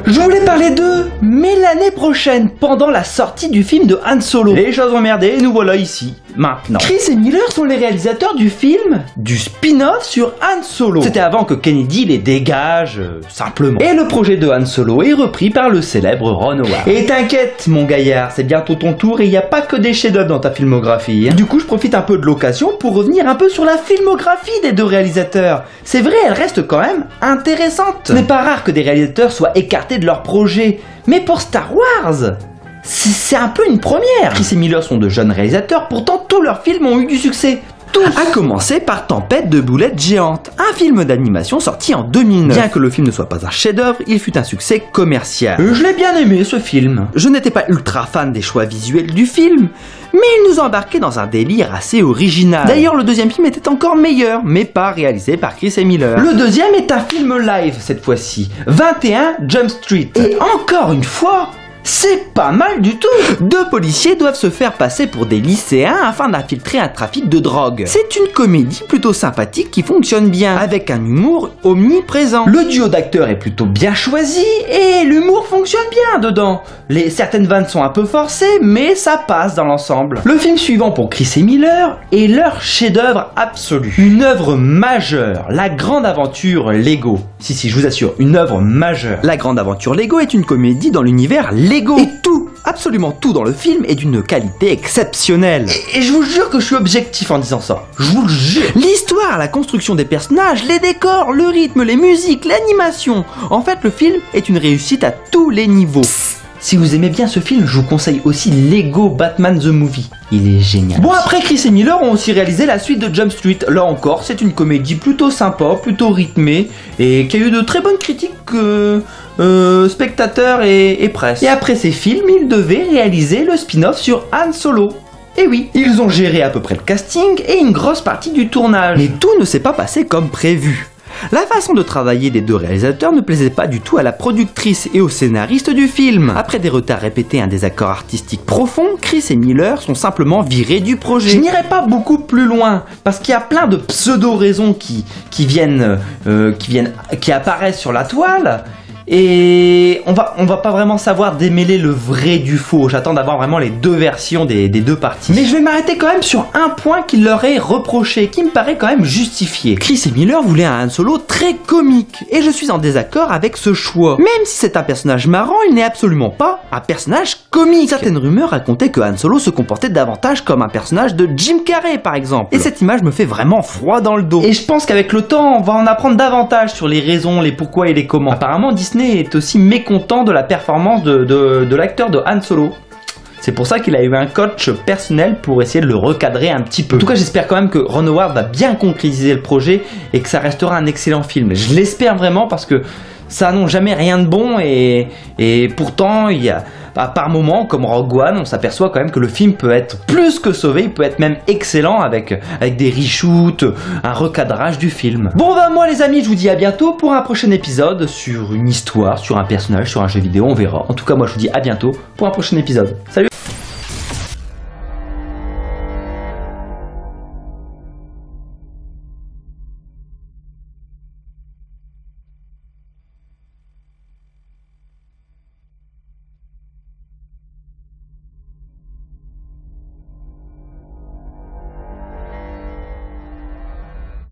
Je voulais parler d'eux, mais l'année prochaine, pendant la sortie du film de Han Solo. Les choses ont merdé et nous voilà ici, maintenant. Chris et Miller sont les réalisateurs du film, du spin-off sur Han Solo. C'était avant que Kennedy les dégage, simplement. Et le projet de Han Solo est repris par le célèbre Ron Howard. Et t'inquiète, mon gaillard, c'est bientôt ton tour et il n'y a pas que des chefs-d'œuvre dans ta filmographie. Du coup, je profite un peu de l'occasion pour revenir un peu sur la filmographie des deux réalisateurs. C'est vrai, elle reste quand même intéressante. Ce n'est pas rare que des réalisateurs soient écartés de leur projet, mais pour Star Wars, c'est un peu une première. Chris et Miller sont de jeunes réalisateurs, pourtant tous leurs films ont eu du succès. Tous. À commencer par Tempête de boulettes géantes, un film d'animation sorti en 2009. Bien que le film ne soit pas un chef-d'œuvre, il fut un succès commercial. Je l'ai bien aimé ce film. Je n'étais pas ultra fan des choix visuels du film, mais il nous embarquait dans un délire assez original. D'ailleurs, le deuxième film était encore meilleur, mais pas réalisé par Chris et Miller. Le deuxième est un film live cette fois-ci, 21 Jump Street. Et encore une fois, c'est pas mal du tout. Deux policiers doivent se faire passer pour des lycéens afin d'infiltrer un trafic de drogue. C'est une comédie plutôt sympathique qui fonctionne bien, avec un humour omniprésent. Le duo d'acteurs est plutôt bien choisi et l'humour fonctionne bien dedans. Certaines vannes sont un peu forcées, mais ça passe dans l'ensemble. Le film suivant pour Chris et Miller est leur chef-d'œuvre absolu. Une œuvre majeure, La Grande Aventure Lego. Si, je vous assure, une œuvre majeure. La Grande Aventure Lego est une comédie dans l'univers Lego. Et tout, absolument tout dans le film est d'une qualité exceptionnelle. Et je vous jure que je suis objectif en disant ça. Je vous le jure. L'histoire, la construction des personnages, les décors, le rythme, les musiques, l'animation. En fait, le film est une réussite à tous les niveaux. Si vous aimez bien ce film, je vous conseille aussi Lego Batman The Movie. Il est génial. Bon, après, Chris et Miller ont aussi réalisé la suite de Jump Street. Là encore, c'est une comédie plutôt sympa, plutôt rythmée, et qui a eu de très bonnes critiques spectateurs et presse. Et après ces films, ils devaient réaliser le spin-off sur Han Solo. Et oui, ils ont géré à peu près le casting et une grosse partie du tournage. Mais tout ne s'est pas passé comme prévu. La façon de travailler des deux réalisateurs ne plaisait pas du tout à la productrice et au scénariste du film. Après des retards répétés et un désaccord artistique profond, Chris et Miller sont simplement virés du projet. Je n'irai pas beaucoup plus loin, parce qu'il y a plein de pseudo-raisons qui apparaissent sur la toile. Et on va pas vraiment savoir démêler le vrai du faux. J'attends d'avoir vraiment les deux versions des deux parties. Mais je vais m'arrêter quand même sur un point qui leur est reproché, qui me paraît quand même justifié. Chris et Miller voulaient un Han Solo très comique, et je suis en désaccord avec ce choix. Même si c'est un personnage marrant, il n'est absolument pas un personnage comique. Certaines rumeurs racontaient que Han Solo se comportait davantage comme un personnage de Jim Carrey par exemple. Et cette image me fait vraiment froid dans le dos. Et je pense qu'avec le temps, on va en apprendre davantage sur les raisons, les pourquoi et les comment. Apparemment, Disney est aussi mécontent de la performance de l'acteur de Han Solo. C'est pour ça qu'il a eu un coach personnel pour essayer de le recadrer un petit peu. En tout cas, j'espère quand même que Ron Howard va bien concrétiser le projet et que ça restera un excellent film. Je l'espère vraiment parce que ça annonce jamais rien de bon et pourtant il y a par moments comme Rogue One, on s'aperçoit quand même que le film peut être plus que sauvé, il peut être même excellent avec des reshoots, un recadrage du film. Bon bah moi les amis, je vous dis à bientôt pour un prochain épisode sur une histoire, sur un personnage, sur un jeu vidéo, on verra. En tout cas moi je vous dis à bientôt pour un prochain épisode. Salut.